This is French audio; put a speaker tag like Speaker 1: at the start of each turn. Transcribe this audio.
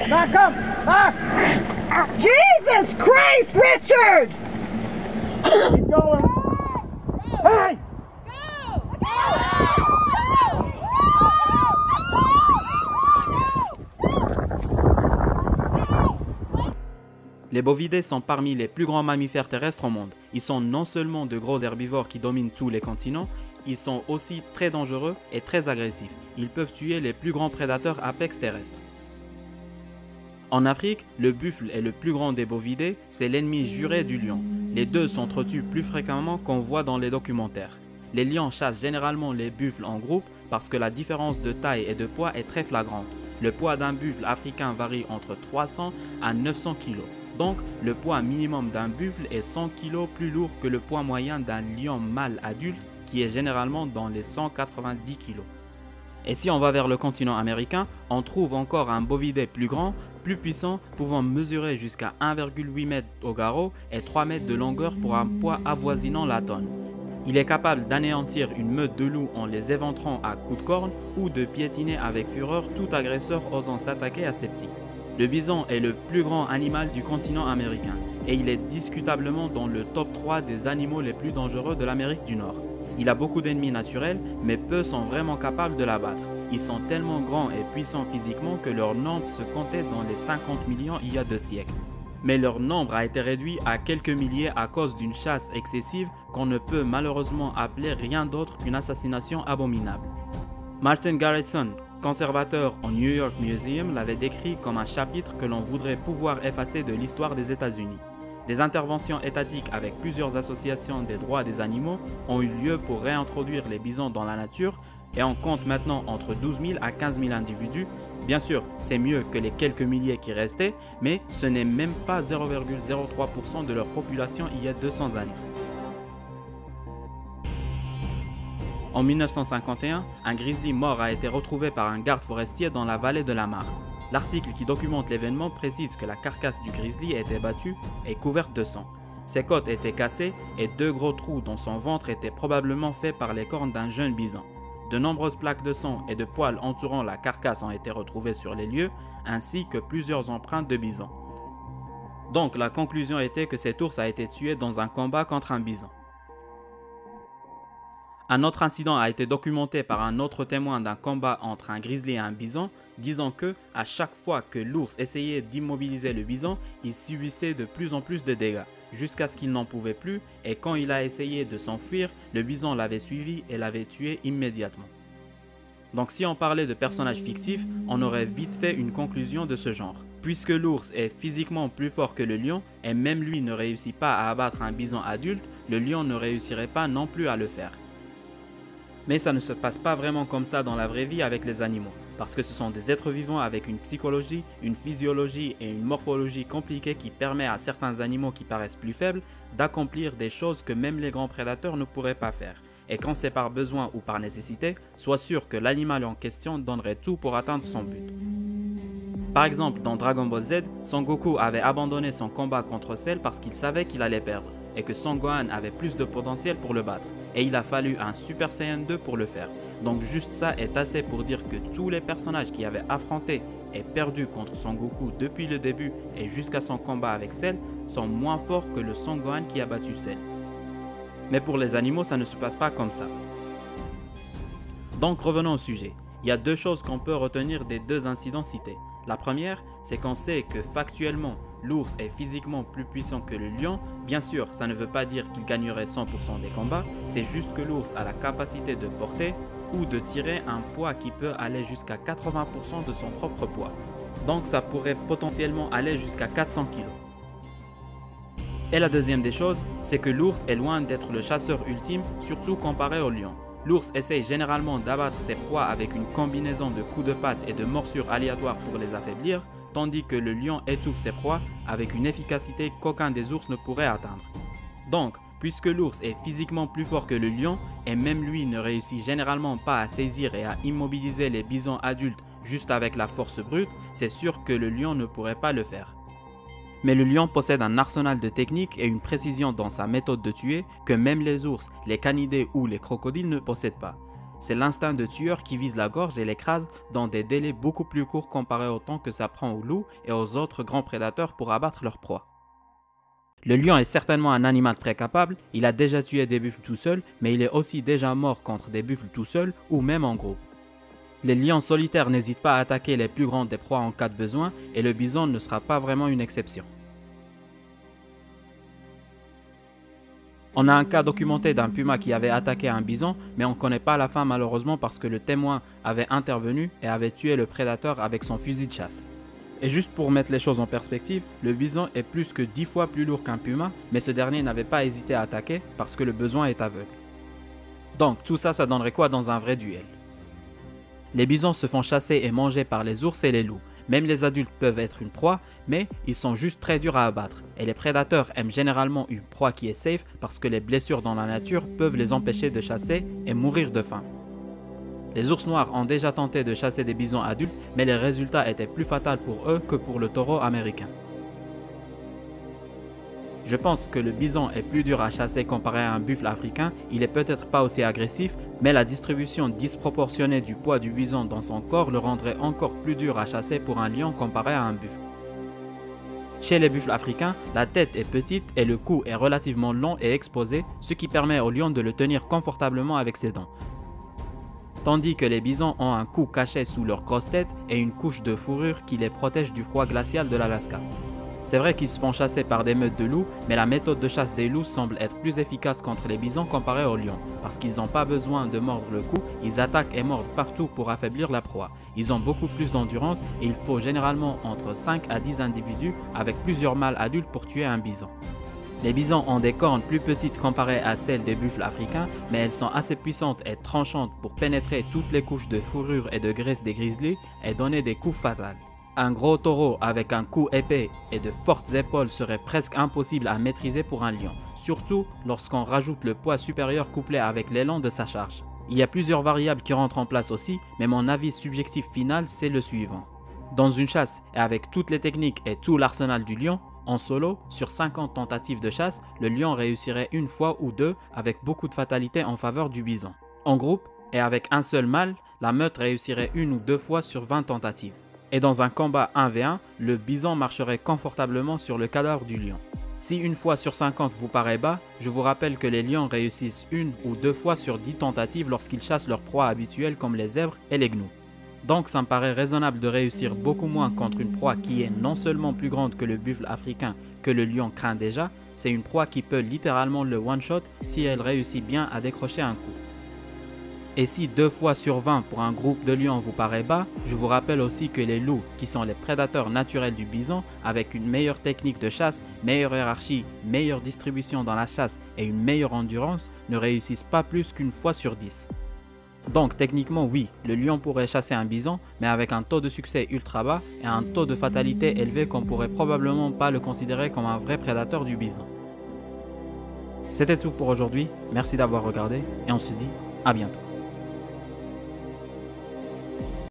Speaker 1: Back up! Back! Jesus Christ, Richard! Keep going. Hey!
Speaker 2: Les bovidés sont parmi les plus grands mammifères terrestres au monde. Ils sont non seulement de gros herbivores qui dominent tous les continents, ils sont aussi très dangereux et très agressifs. Ils peuvent tuer les plus grands prédateurs apex terrestres. En Afrique, le buffle est le plus grand des bovidés, c'est l'ennemi juré du lion. Les deux s'entretuent plus fréquemment qu'on voit dans les documentaires. Les lions chassent généralement les buffles en groupe parce que la différence de taille et de poids est très flagrante. Le poids d'un buffle africain varie entre 300 à 900 kg. Donc, le poids minimum d'un buffle est 100 kg plus lourd que le poids moyen d'un lion mâle adulte qui est généralement dans les 190 kg. Et si on va vers le continent américain, on trouve encore un bovidé plus grand, plus puissant, pouvant mesurer jusqu'à 1,8 m au garrot et 3 mètres de longueur pour un poids avoisinant la tonne. Il est capable d'anéantir une meute de loups en les éventrant à coups de corne ou de piétiner avec fureur tout agresseur osant s'attaquer à ses petits. Le bison est le plus grand animal du continent américain et il est discutablement dans le top 3 des animaux les plus dangereux de l'Amérique du Nord. Il a beaucoup d'ennemis naturels, mais peu sont vraiment capables de l'abattre. Ils sont tellement grands et puissants physiquement que leur nombre se comptait dans les 50 millions il y a 2 siècles. Mais leur nombre a été réduit à quelques milliers à cause d'une chasse excessive qu'on ne peut malheureusement appeler rien d'autre qu'une assassination abominable. Martin Garretson, conservateur au New York Museum, l'avait décrit comme un chapitre que l'on voudrait pouvoir effacer de l'histoire des États-Unis. Des interventions étatiques avec plusieurs associations des droits des animaux ont eu lieu pour réintroduire les bisons dans la nature et on compte maintenant entre 12 000 à 15 000 individus. Bien sûr, c'est mieux que les quelques milliers qui restaient, mais ce n'est même pas 0,03% de leur population il y a 200 années. En 1951, un grizzly mort a été retrouvé par un garde forestier dans la vallée de la Mare. L'article qui documente l'événement précise que la carcasse du grizzly était battue et couverte de sang. Ses côtes étaient cassées et 2 gros trous dans son ventre étaient probablement faits par les cornes d'un jeune bison. De nombreuses plaques de sang et de poils entourant la carcasse ont été retrouvées sur les lieux, ainsi que plusieurs empreintes de bison. Donc la conclusion était que cet ours a été tué dans un combat contre un bison. Un autre incident a été documenté par un autre témoin d'un combat entre un grizzly et un bison, disant que, à chaque fois que l'ours essayait d'immobiliser le bison, il subissait de plus en plus de dégâts, jusqu'à ce qu'il n'en pouvait plus, et quand il a essayé de s'enfuir, le bison l'avait suivi et l'avait tué immédiatement. Donc si on parlait de personnages fictifs, on aurait vite fait une conclusion de ce genre. Puisque l'ours est physiquement plus fort que le lion, et même lui ne réussit pas à abattre un bison adulte, le lion ne réussirait pas non plus à le faire. Mais ça ne se passe pas vraiment comme ça dans la vraie vie avec les animaux, parce que ce sont des êtres vivants avec une psychologie, une physiologie et une morphologie compliquée qui permet à certains animaux qui paraissent plus faibles d'accomplir des choses que même les grands prédateurs ne pourraient pas faire. Et quand c'est par besoin ou par nécessité, sois sûr que l'animal en question donnerait tout pour atteindre son but. Par exemple, dans Dragon Ball Z, Son Goku avait abandonné son combat contre Cell parce qu'il savait qu'il allait perdre, et que Son Gohan avait plus de potentiel pour le battre. Et il a fallu un Super Saiyan 2 pour le faire. Donc juste ça est assez pour dire que tous les personnages qui avaient affronté et perdu contre Son Goku depuis le début et jusqu'à son combat avec Cell sont moins forts que le Son Gohan qui a battu Cell. Mais pour les animaux, ça ne se passe pas comme ça. Donc revenons au sujet. Il y a 2 choses qu'on peut retenir des 2 incidents cités. La première, c'est qu'on sait que factuellement, l'ours est physiquement plus puissant que le lion. Bien sûr, ça ne veut pas dire qu'il gagnerait 100% des combats, c'est juste que l'ours a la capacité de porter ou de tirer un poids qui peut aller jusqu'à 80% de son propre poids. Donc ça pourrait potentiellement aller jusqu'à 400 kg. Et la deuxième des choses, c'est que l'ours est loin d'être le chasseur ultime, surtout comparé au lion. L'ours essaye généralement d'abattre ses proies avec une combinaison de coups de patte et de morsures aléatoires pour les affaiblir, tandis que le lion étouffe ses proies avec une efficacité qu'aucun des ours ne pourrait atteindre. Donc, puisque l'ours est physiquement plus fort que le lion, et même lui ne réussit généralement pas à saisir et à immobiliser les bisons adultes juste avec la force brute, c'est sûr que le lion ne pourrait pas le faire. Mais le lion possède un arsenal de techniques et une précision dans sa méthode de tuer que même les ours, les canidés ou les crocodiles ne possèdent pas. C'est l'instinct de tueur qui vise la gorge et l'écrase dans des délais beaucoup plus courts comparé au temps que ça prend aux loups et aux autres grands prédateurs pour abattre leur proie. Le lion est certainement un animal très capable, il a déjà tué des buffles tout seul, mais il est aussi déjà mort contre des buffles tout seul ou même en groupe. Les lions solitaires n'hésitent pas à attaquer les plus grandes des proies en cas de besoin et le bison ne sera pas vraiment une exception. On a un cas documenté d'un puma qui avait attaqué un bison, mais on ne connaît pas la fin malheureusement parce que le témoin avait intervenu et avait tué le prédateur avec son fusil de chasse. Et juste pour mettre les choses en perspective, le bison est plus que 10 fois plus lourd qu'un puma, mais ce dernier n'avait pas hésité à attaquer parce que le besoin est aveugle. Donc tout ça, ça donnerait quoi dans un vrai duel? Les bisons se font chasser et manger par les ours et les loups. Même les adultes peuvent être une proie, mais ils sont juste très durs à abattre. Et les prédateurs aiment généralement une proie qui est safe parce que les blessures dans la nature peuvent les empêcher de chasser et mourir de faim. Les ours noirs ont déjà tenté de chasser des bisons adultes, mais les résultats étaient plus fatals pour eux que pour le taureau américain. Je pense que le bison est plus dur à chasser comparé à un buffle africain, il est peut-être pas aussi agressif, mais la distribution disproportionnée du poids du bison dans son corps le rendrait encore plus dur à chasser pour un lion comparé à un buffle. Chez les buffles africains, la tête est petite et le cou est relativement long et exposé, ce qui permet au lion de le tenir confortablement avec ses dents. Tandis que les bisons ont un cou caché sous leur grosse tête et une couche de fourrure qui les protège du froid glacial de l'Alaska. C'est vrai qu'ils se font chasser par des meutes de loups, mais la méthode de chasse des loups semble être plus efficace contre les bisons comparée aux lions, parce qu'ils n'ont pas besoin de mordre le cou, ils attaquent et mordent partout pour affaiblir la proie. Ils ont beaucoup plus d'endurance et il faut généralement entre 5 à 10 individus avec plusieurs mâles adultes pour tuer un bison. Les bisons ont des cornes plus petites comparées à celles des buffles africains, mais elles sont assez puissantes et tranchantes pour pénétrer toutes les couches de fourrure et de graisse des grizzlies et donner des coups fatals. Un gros taureau avec un cou épais et de fortes épaules serait presque impossible à maîtriser pour un lion, surtout lorsqu'on rajoute le poids supérieur couplé avec l'élan de sa charge. Il y a plusieurs variables qui rentrent en place aussi, mais mon avis subjectif final c'est le suivant. Dans une chasse et avec toutes les techniques et tout l'arsenal du lion, en solo, sur 50 tentatives de chasse, le lion réussirait une fois ou deux avec beaucoup de fatalité en faveur du bison. En groupe et avec un seul mâle, la meute réussirait une ou deux fois sur 20 tentatives. Et dans un combat 1v1, le bison marcherait confortablement sur le cadavre du lion. Si une fois sur 50 vous paraît bas, je vous rappelle que les lions réussissent une ou deux fois sur 10 tentatives lorsqu'ils chassent leurs proies habituelles comme les zèbres et les gnous. Donc ça me paraît raisonnable de réussir beaucoup moins contre une proie qui est non seulement plus grande que le buffle africain que le lion craint déjà, c'est une proie qui peut littéralement le one-shot si elle réussit bien à décrocher un coup. Et si 2 fois sur 20 pour un groupe de lions vous paraît bas, je vous rappelle aussi que les loups, qui sont les prédateurs naturels du bison, avec une meilleure technique de chasse, meilleure hiérarchie, meilleure distribution dans la chasse et une meilleure endurance, ne réussissent pas plus qu'une fois sur 10. Donc techniquement oui, le lion pourrait chasser un bison, mais avec un taux de succès ultra bas et un taux de fatalité élevé qu'on pourrait probablement pas le considérer comme un vrai prédateur du bison. C'était tout pour aujourd'hui, merci d'avoir regardé et on se dit à bientôt.